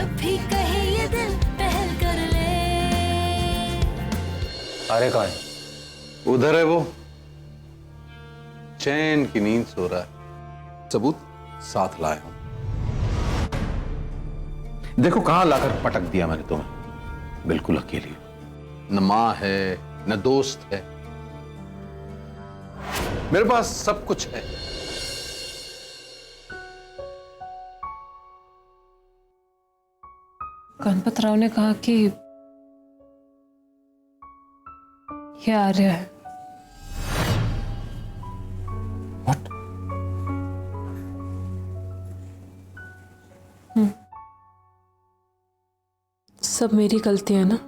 जब भी कहे ये दिल पहल कर ले। अरे कहाँ है? उधर है वो, चैन की नींद सो रहा है। सबूत साथ लाया हूं। देखो कहां लाकर पटक दिया मैंने तुम्हें, बिल्कुल अकेली। न मां है न दोस्त है, मेरे पास सब कुछ है। गणपत राव ने कहा कि ये आर्य है। What? सब मेरी गलती है ना।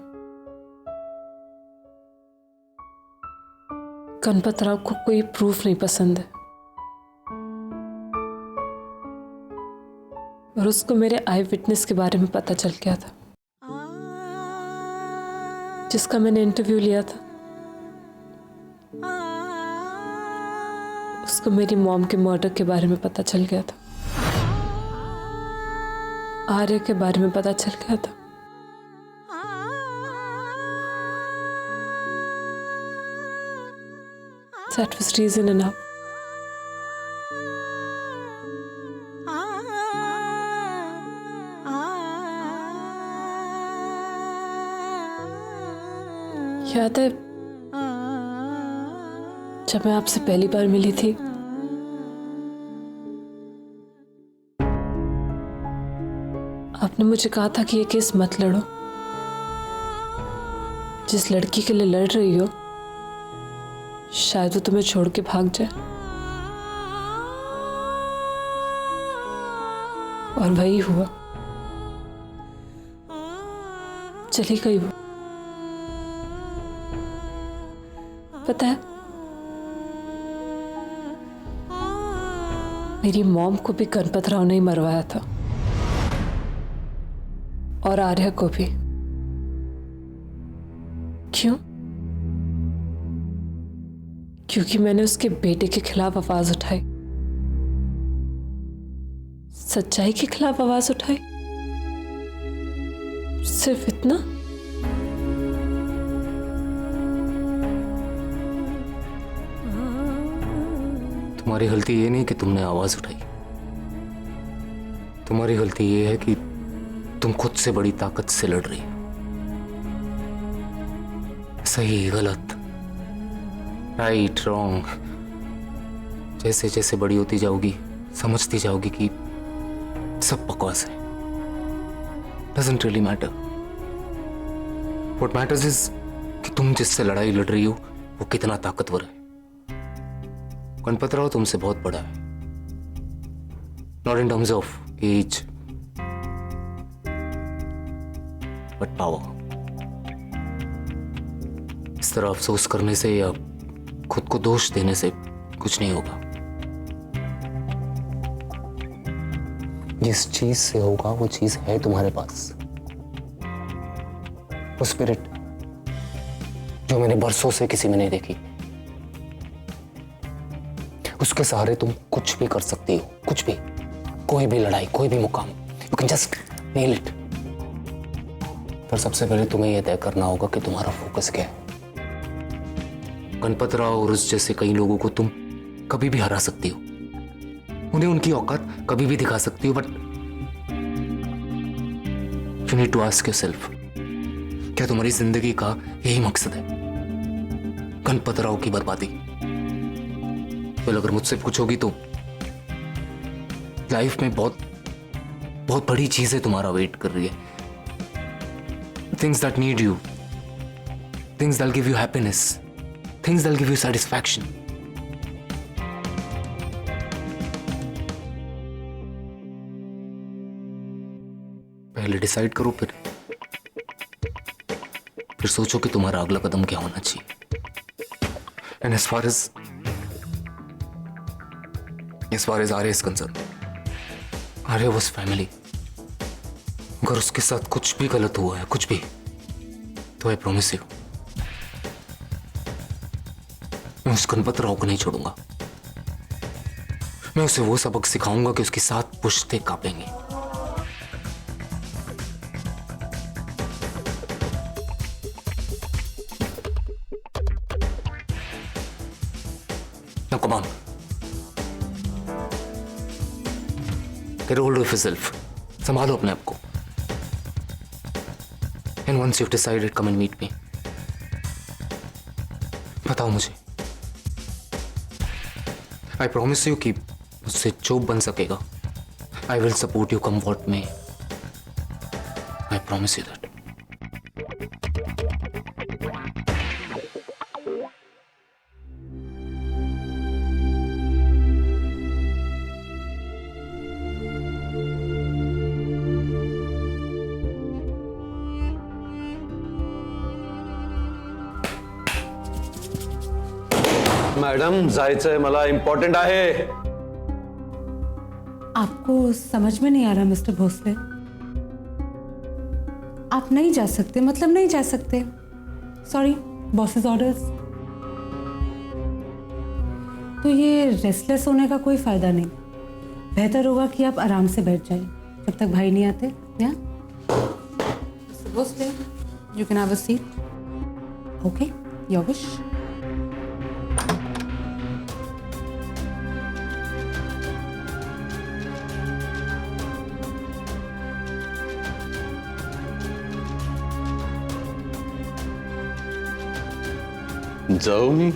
गणपत राव को कोई प्रूफ नहीं पसंद है और उसको मेरे आई विटनेस के बारे में पता चल गया था, जिसका मैंने इंटरव्यू लिया था। उसको मेरी मॉम के मर्डर के बारे में पता चल गया था, आर्य के बारे में पता चल गया था। That was reason enough. याद है जब मैं आपसे पहली बार मिली थी, आपने मुझे कहा था कि ये केस मत लड़ो। जिस लड़की के लिए लड़ रही हो शायद वो तुम्हें छोड़ के भाग जाए, और वही हुआ। चली गई वो। पता है, मेरी मॉम को भी गणपत राव ने ही मरवाया था, और आर्या को भी। क्यों? क्योंकि मैंने उसके बेटे के खिलाफ आवाज उठाई, सच्चाई के खिलाफ आवाज उठाई। सिर्फ इतना। तुम्हारी गलती ये नहीं कि तुमने आवाज उठाई, तुम्हारी गलती ये है कि तुम खुद से बड़ी ताकत से लड़ रही हो। सही गलत, राइट रॉन्ग, जैसे जैसे बड़ी होती जाओगी समझती जाओगी कि सब बकवास है। Doesn't really matter. What matters is कि तुम जिससे लड़ाई लड़ रही हो वो कितना ताकतवर है। गणपत राव तुमसे बहुत बड़ा है, not in terms of age but power. इस तरह अफसोस करने से या खुद को दोष देने से कुछ नहीं होगा। जिस चीज से होगा वो चीज है तुम्हारे पास, वो स्पिरिट जो मैंने बरसों से किसी में नहीं देखी। उसके सहारे तुम कुछ भी कर सकती हो, कुछ भी, कोई भी लड़ाई, कोई भी मुकाम, you can just nail it. पर सबसे पहले तुम्हें यह तय करना होगा कि तुम्हारा फोकस क्या है। गणपत राव और उस जैसे कई लोगों को तुम कभी भी हरा सकती हो, उन्हें उनकी औकात कभी भी दिखा सकती हो, but you need to ask yourself, क्या तुम्हारी जिंदगी का यही मकसद है, गणपत राव की बर्बादी? well, अगर मुझसे पूछोगी तो लाइफ में बहुत बहुत बड़ी चीजें तुम्हारा वेट कर रही है। Things that need you, things that give you happiness, things that give you satisfaction. पहले डिसाइड करो, फिर सोचो कि तुम्हारा अगला कदम क्या होना चाहिए। And as far as Arya is concerned, Arya was family. अगर उसके साथ कुछ भी गलत हुआ है, कुछ भी, तो I promise you, मैं उस गणपत राव को नहीं छोड़ूंगा। मैं उसे वो सबक सिखाऊंगा कि उसके साथ पुश्ते कांपेंगे। Now come on. Get hold of yourself. संभालो अपने आप को. And once you've decided, come and meet me. बताओ मुझे. I promise you कि मुझसे जो बन सकेगा, I will support you come what may. I promise you that. Madam जायचंय मला, इम्पॉर्टंट आहे. आपको समझ में नहीं आ रहा मिस्टर भोसले? आप नहीं जा सकते, मतलब नहीं जा सकते. Sorry, bosses orders. तो ये रेस्टलेस होने का कोई फायदा नहीं. बेहतर होगा कि आप आराम से बैठ जाइए जब तक भाई नहीं आते. या mister Bhosle, you can have a seat. Okay, your wish. जाऊ मी.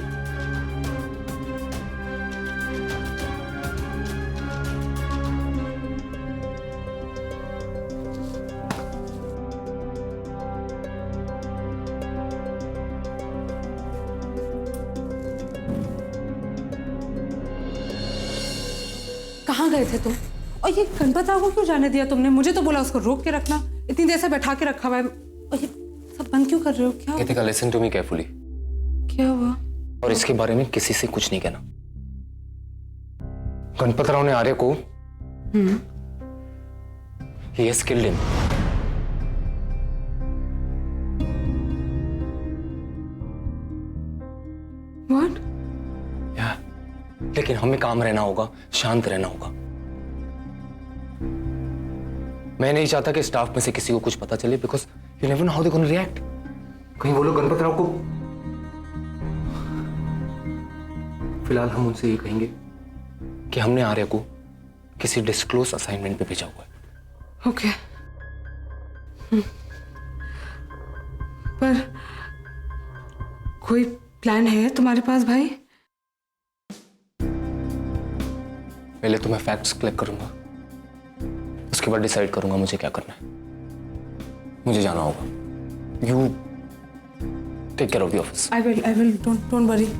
कहाँ गए थे तुम? और ये गणपत राव को क्यों जाने दिया तुमने? मुझे तो बोला उसको रोक के रखना. इतनी देर से बैठा के रखा हुआ है. और ये सब बंद क्यों कर रहे हो? क्या Kritika, listen to me carefully. क्या हुआ? और इसके बारे में किसी से कुछ नहीं कहना. गणपत राव ने आर्य को he has killed him. What? Yeah. लेकिन हमें काम रहना होगा, शांत रहना होगा. मैं नहीं चाहता कि स्टाफ में से किसी को कुछ पता चले, because you never know how they gonna react. कहीं वो लोग गणपत राव को. फिलहाल हम उनसे ये कहेंगे कि हमने आर्य को किसी डिस्क्लोज असाइनमेंट पे भेजा हुआ है. ओके. पर कोई प्लान है तुम्हारे पास भाई? पहले तो मैं फैक्ट्स कलेक्ट करूंगा, उसके बाद डिसाइड करूंगा मुझे क्या करना है. मुझे जाना होगा. You take care of the office. I will. Don't worry.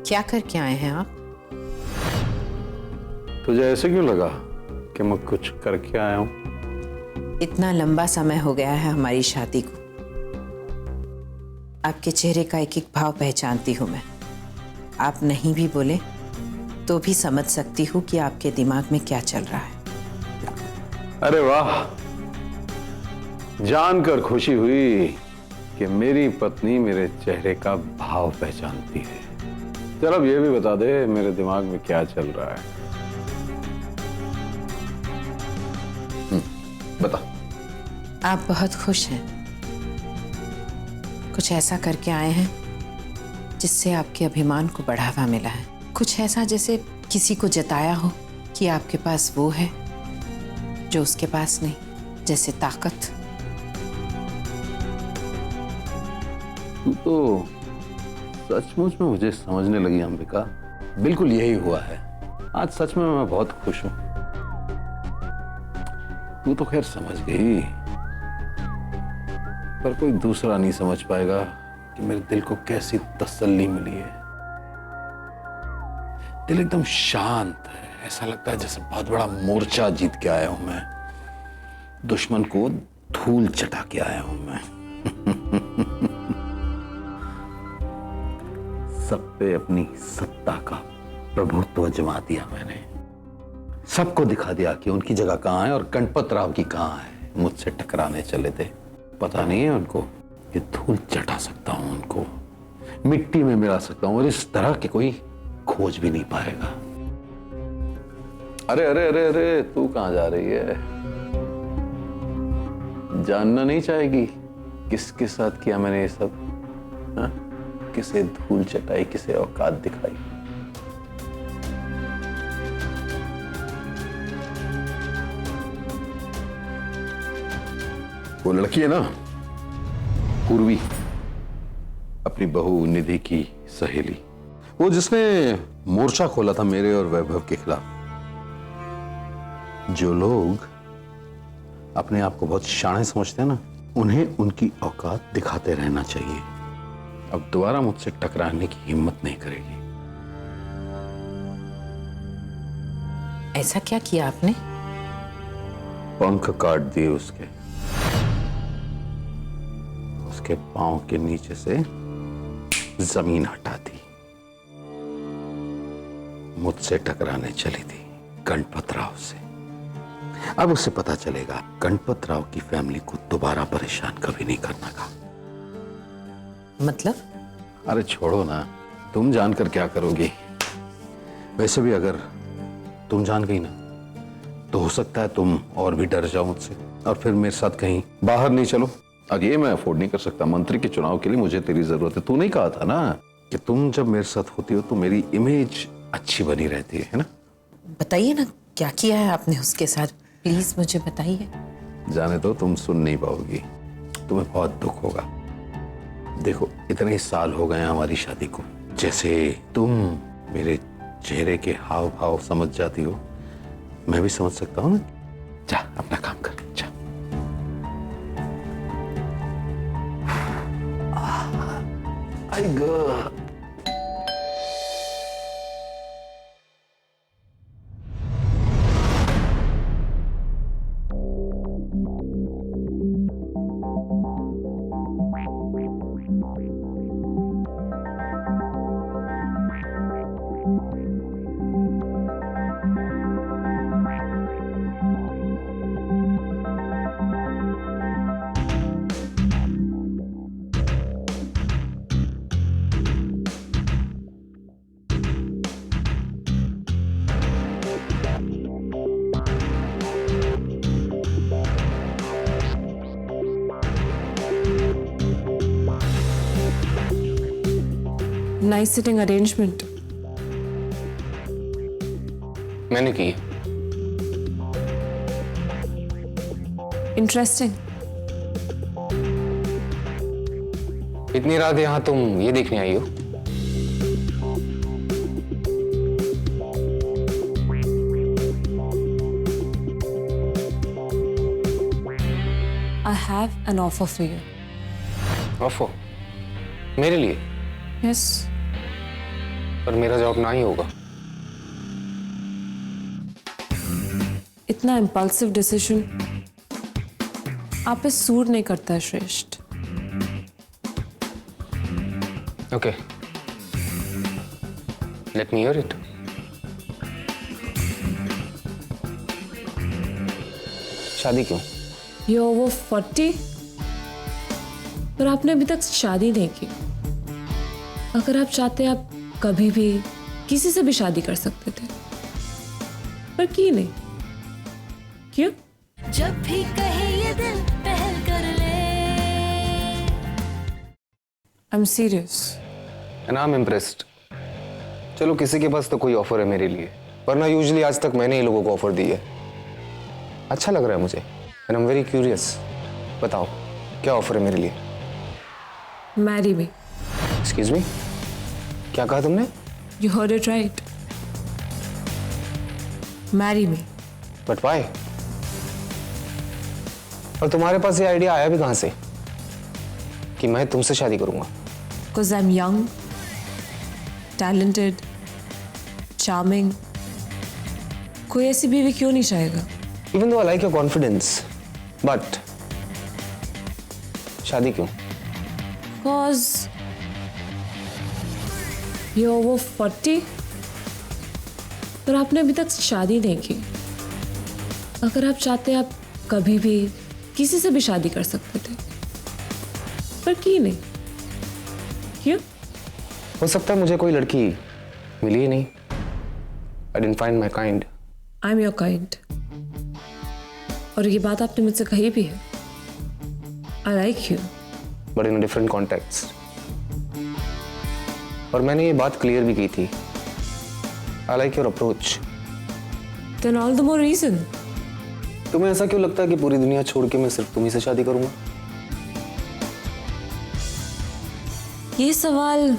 क्या करके आए हैं आप? तुझे ऐसे क्यों लगा कि मैं कुछ करके आया हूं? इतना लंबा समय हो गया है हमारी शादी को. आपके चेहरे का एक एक भाव पहचानती हूं मैं. आप नहीं भी बोले तो भी समझ सकती हूँ कि आपके दिमाग में क्या चल रहा है. अरे वाह, जानकर खुशी हुई कि मेरी पत्नी मेरे चेहरे का भाव पहचानती है. चल अब ये भी बता दे मेरे दिमाग में क्या चल रहा है. बता. आप बहुत खुश हैं. कुछ ऐसा करके आए हैं जिससे आपके अभिमान को बढ़ावा मिला है. कुछ ऐसा जैसे किसी को जताया हो कि आपके पास वो है जो उसके पास नहीं, जैसे ताकत. तू तो सचमुच में मुझे समझने लगी अंबिका. बिल्कुल यही हुआ है. आज सच में मैं बहुत खुश हूं. तू तो खैर समझ गई, पर कोई दूसरा नहीं समझ पाएगा कि मेरे दिल को कैसी तसल्ली मिली है. दिल एकदम शांत है. ऐसा लगता है जैसे बहुत बड़ा मोर्चा जीत के आया हूं मैं. दुश्मन को धूल चटा के आया हूं मैं. सब पे अपनी सत्ता का प्रभुत्व जमा दिया मैंने, सबको दिखा दिया कि उनकी जगह कहाँ है और गणपत राव की कहाँ है। मुझसे टकराने चले थे, पता नहीं है उनको कि धूल चटा सकता हूं, उनको मिट्टी में मिला सकता हूं और इस तरह की कोई खोज भी नहीं पाएगा। अरे अरे अरे अरे, तू कहां जा रही है? जानना नहीं चाहेगी किसके साथ किया मैंने ये सब? हा? किसे धूल चटाई, किसे औकात दिखाई? वो लड़की है ना पूर्वी, अपनी बहू निधि की सहेली, वो जिसने मोर्चा खोला था मेरे और वैभव के खिलाफ। जो लोग अपने आप को बहुत शाणे समझते हैं ना, उन्हें उनकी औकात दिखाते रहना चाहिए। अब दोबारा मुझसे टकराने की हिम्मत नहीं करेगी। ऐसा क्या किया आपने? पंख काट दिए उसके पांव के नीचे से जमीन हटा दी। मुझसे टकराने चली थी गणपत राव से। अब उसे पता चलेगा गणपत राव की फैमिली को दोबारा परेशान कभी नहीं करना का। मतलब? अरे छोड़ो ना, तुम जानकर क्या करोगी? वैसे भी अगर तुम जान गई ना तो हो सकता है तुम और भी डर जाओ मुझसे और फिर मेरे साथ कहीं बाहर नहीं चलो। अब ये मैं अफोर्ड नहीं कर सकता। मंत्री के चुनाव के लिए मुझे तेरी जरूरत है। तू नहीं कहा था ना कि तुम जब मेरे साथ होती हो तो मेरी इमेज अच्छी बनी रहती है ना? बताइए ना, क्या किया है आपने उसके साथ? प्लीज मुझे बताइए। जाने दो, तुम सुन नहीं पाओगी, तुम्हें बहुत दुख होगा। देखो, इतने साल हो गए हमारी शादी को, जैसे तुम मेरे चेहरे के हाव भाव समझ जाती हो, मैं भी समझ सकता हूँ ना। जा अपना काम कर, जा। आई गॉड। Nice sitting arrangement. मैंने की। इंटरेस्टिंग। इतनी रात यहां तुम ये देखने आई हो? I have an offer for you. Offer? मेरे लिए? Yes. पर मेरा जवाब ना ही होगा। इतना इम्पल्सिव डिसीजन आप पे सूट नहीं करता है श्रेष्ठ। Okay, let me here it. शादी क्यों? ये वो 40 पर आपने अभी तक शादी नहीं की। अगर आप चाहते आप कभी भी किसी से भी शादी कर सकते थे, पर की नहीं। क्यों? जब भी कहे ये दिल पहल कर ले। I am serious. And I am impressed. चलो, किसी के पास तो कोई ऑफर है मेरे लिए, वरना यूजुअली आज तक मैंने ही लोगों को ऑफर दी है। अच्छा लग रहा है मुझे and I am very curious. बताओ, क्या ऑफर है मेरे लिए? Marry me. एक्सक्यूज मी, क्या कहा तुमने? You heard it right. Marry me. But why? और तुम्हारे पास ये आइडिया आया भी कहां से कि मैं तुमसे शादी करूंगा? Because I'm young, talented, charming. कोई ऐसी बीवी क्यों नहीं चाहेगा? Even though I like your confidence, but शादी क्यों? Because you're over 40 पर आपने अभी तक शादी नहीं की। अगर आप चाहते आप कभी भी किसी से भी शादी कर सकते थे, पर की नहीं। क्यों? हो सकता है मुझे कोई लड़की मिली ही नहीं। I didn't find my kind. I am your kind. और ये बात आपने मुझसे कही भी है। I like you. But in different context. और मैंने ये बात क्लियर भी की थी। I like your approach. Then all the more reason. तुम्हें ऐसा क्यों लगता है कि पूरी दुनिया छोड़ के मैं सिर्फ तुम्ही से शादी करूंगा? ये सवाल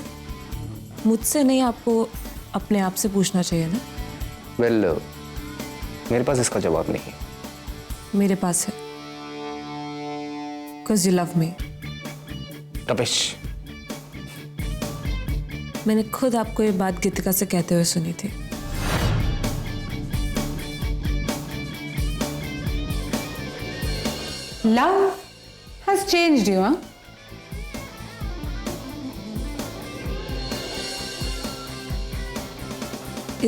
मुझसे नहीं, आपको अपने आप से पूछना चाहिए ना। वेल, मेरे पास इसका जवाब नहीं है। मेरे पास है। Because you love me. तपिश, मैंने खुद आपको ये बात गीतिका से कहते हुए सुनी थी। Love has changed you, huh?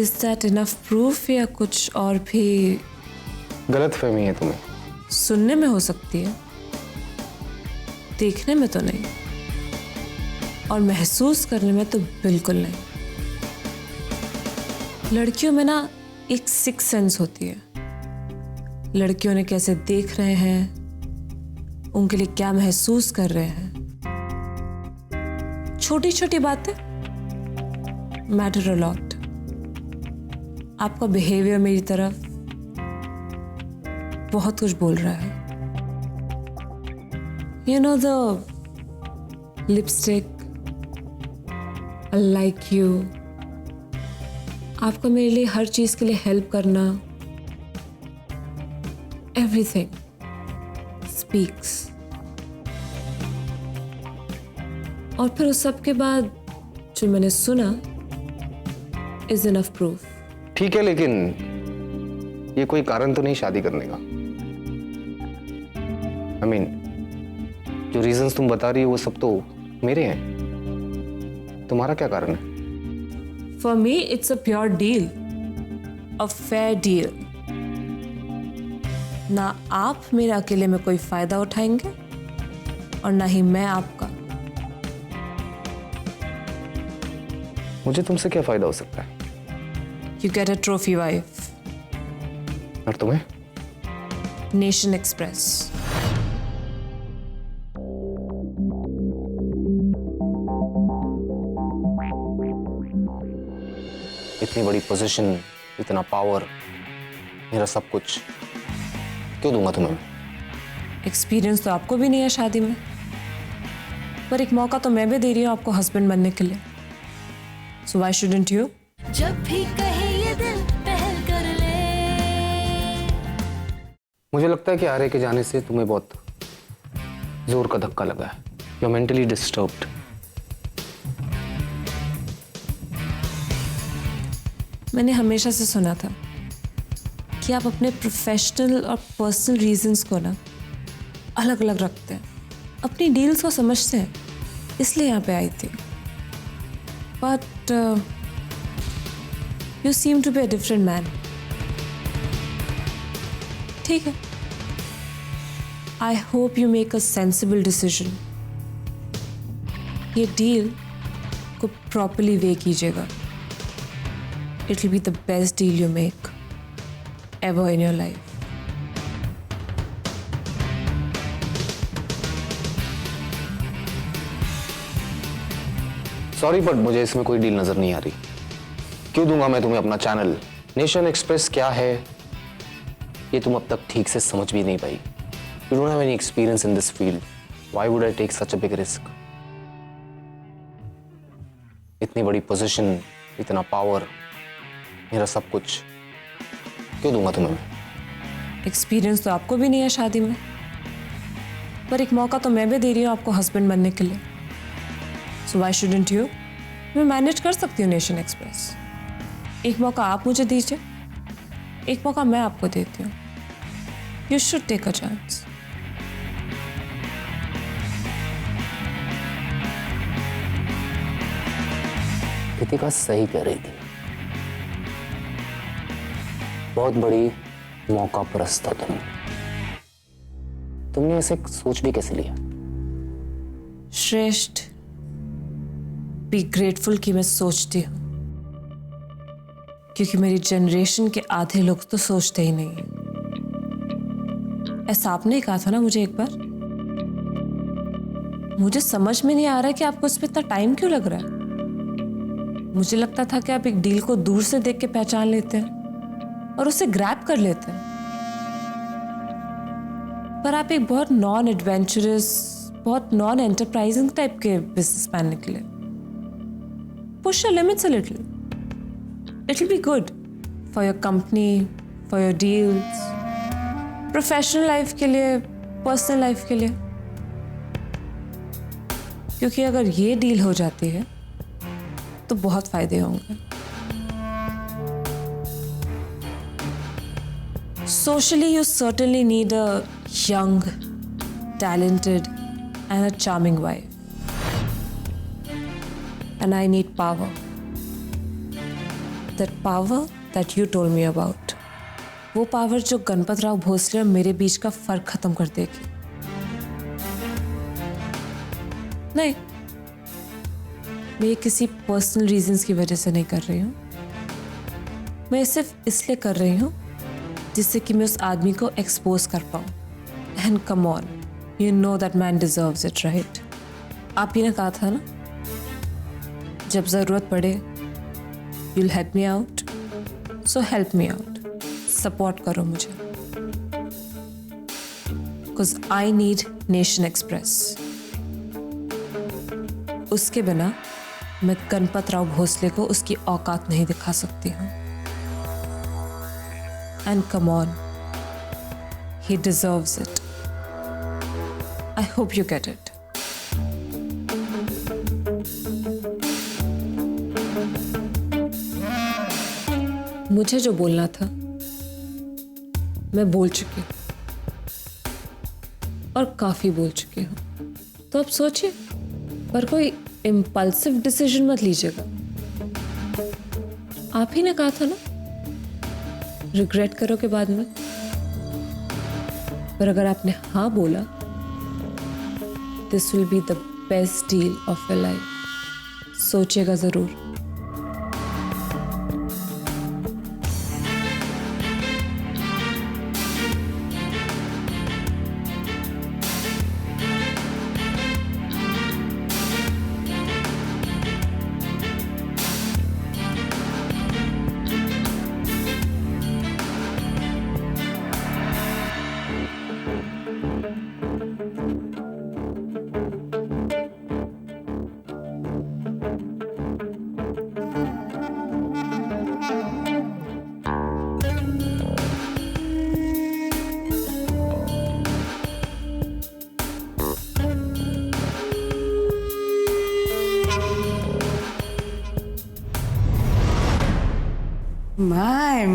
Is that enough proof या कुछ और भी गलत फहमी है तुम्हें। सुनने में हो सकती है, देखने में तो नहीं, और महसूस करने में तो बिल्कुल नहीं। लड़कियों में ना एक सिक्स सेंस होती है। लड़कियों ने कैसे देख रहे हैं, उनके लिए क्या महसूस कर रहे हैं। छोटी छोटी बातें मैटर अ लॉट। आपका बिहेवियर मेरी तरफ बहुत कुछ बोल रहा है। You know the lipstick, I like you, आपका मेरे लिए हर चीज के लिए हेल्प करना, everything speaks। और फिर उस सब के बाद जो मैंने सुना is enough proof। ठीक है, लेकिन ये कोई कारण तो नहीं शादी करने का। I mean, जो रीजंस तुम बता रही हो वो सब तो मेरे हैं। तुम्हारा क्या कारण है? For me, it's a pure deal, a fair deal। ना आप मेरे अकेले में कोई फायदा उठाएंगे और ना ही मैं आपका। मुझे तुमसे क्या फायदा हो सकता है? You get a trophy wife, और तुम्हें? Nation Express। इतनी बड़ी पोजीशन, इतना पावर, मेरा सब कुछ क्यों दूंगा तुम्हें? एक्सपीरियंस तो आपको भी नहीं है शादी में, पर एक मौका तो मैं भी दे रही हूँ आपको हस्बैंड बनने के लिए। So why shouldn't you? जब भी कहे ये दिल पहल कर ले। मुझे लगता है कि आर्य के जाने से तुम्हें बहुत जोर का धक्का लगा है। You are mentally disturbed. मैंने हमेशा से सुना था कि आप अपने प्रोफेशनल और पर्सनल रीजंस को ना अलग अलग रखते हैं, अपनी डील्स को समझते हैं, इसलिए यहाँ पे आई थी। But you seem to be a different man. ठीक है, I hope you make a sensible decision. ये डील को प्रॉपरली वे कीजिएगा। It will be the best deal you make ever in your life। Sorry, but मुझे इसमें कोई deal नजर नहीं आ रही। क्यों दूंगा मैं तुम्हें अपना चैनल? नेशन एक्सप्रेस क्या है ये तुम अब तक ठीक से समझ भी नहीं पाई। You don't have any experience in this field. Why would I take such a big risk? इतनी बड़ी पोजीशन, इतना पावर, मेरा सब कुछ क्यों दूंगा तुम्हें मैं? एक्सपीरियंस तो आपको भी नहीं है शादी में, पर एक मौका तो मैं भी दे रही हूँ आपको हस्बैंड बनने के लिए। So why shouldn't you? मैं मैनेज कर सकती हूँ नेशन एक्सप्रेस। एक मौका आप मुझे दीजिए, एक मौका मैं आपको देती हूँ। You should take a chance. Geetika सही कह रही थी। बहुत बड़ी मौका परस्त हो तुमने इसे सोच भी कैसे लिया? श्रेष्ठ, बी ग्रेटफुल कि मैं सोचती हूँ, क्योंकि मेरी जनरेशन के आधे लोग तो सोचते ही नहीं हैं। ऐसा आपने ही कहा था ना मुझे एक बार। मुझे समझ में नहीं आ रहा कि आपको इस पे इतना टाइम क्यों लग रहा है। मुझे लगता था कि आप एक डील को दूर से देख के पहचान लेते हैं और उसे ग्रैब कर लेते हैं, पर आप एक बहुत नॉन एडवेंचरस, बहुत नॉन एंटरप्राइजिंग टाइप के बिजनेसमैन निकले। Push your limits a little. It'll be good for your company, for your deals, professional life के लिए, पर्सनल लाइफ के लिए. क्योंकि अगर ये डील हो जाती है तो बहुत फायदे होंगे. Socially, you certainly need a young, talented, and a charming wife. And I need power. That power that you told me about. वो पावर जो गणपत राव भोसले और मेरे बीच का फर्क खत्म कर देगी. नहीं, मैं ये किसी पर्सनल रीजंस की वजह से नहीं कर रही हूँ. मैं सिर्फ इसलिए कर रही हूँ जिससे कि मैं उस आदमी को एक्सपोज कर पाऊँ. And come on, you know that man deserves it, right? आप ही ने कहा था ना, जब जरूरत पड़े you'll help me out, so help me out. Support करो मुझे, because I need Nation Express. उसके बिना मैं गणपत राव भोसले को उसकी औकात नहीं दिखा सकती हूँ. And come on, he deserves it. I hope you get it. मुझे जो बोलना था मैं बोल चुकी हूँ, और काफी बोल चुकी हूँ. तो अब सोचिए, पर कोई इम्पल्सिव डिसीजन मत लीजिएगा. आप ही ने कहा था ना, रिग्रेट करोगे बाद में. पर अगर आपने हाँ बोला, this will be the best deal of your life. सोचिएगा जरूर.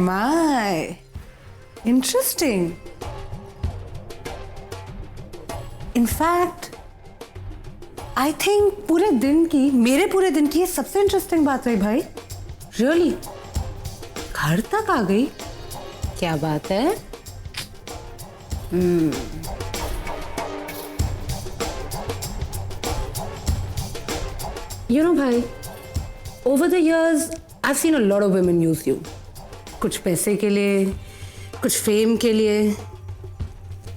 My, interesting. In fact, I think मेरे पूरे दिन की ये सबसे इंटरेस्टिंग बात रही भाई. Really? घर तक आ गई. क्या बात है? You know, भाई, over the years, I've seen a lot of women use you. कुछ पैसे के लिए, कुछ फेम के लिए.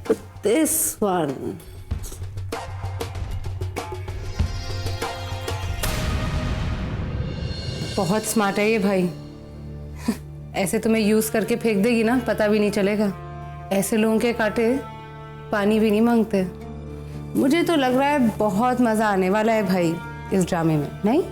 But this one, बहुत स्मार्ट है ये भाई. ऐसे तुम्हें यूज करके फेंक देगी ना, पता भी नहीं चलेगा. ऐसे लोगों के कांटे पानी भी नहीं मांगते. मुझे तो लग रहा है बहुत मजा आने वाला है भाई इस ड्रामे में, नहीं?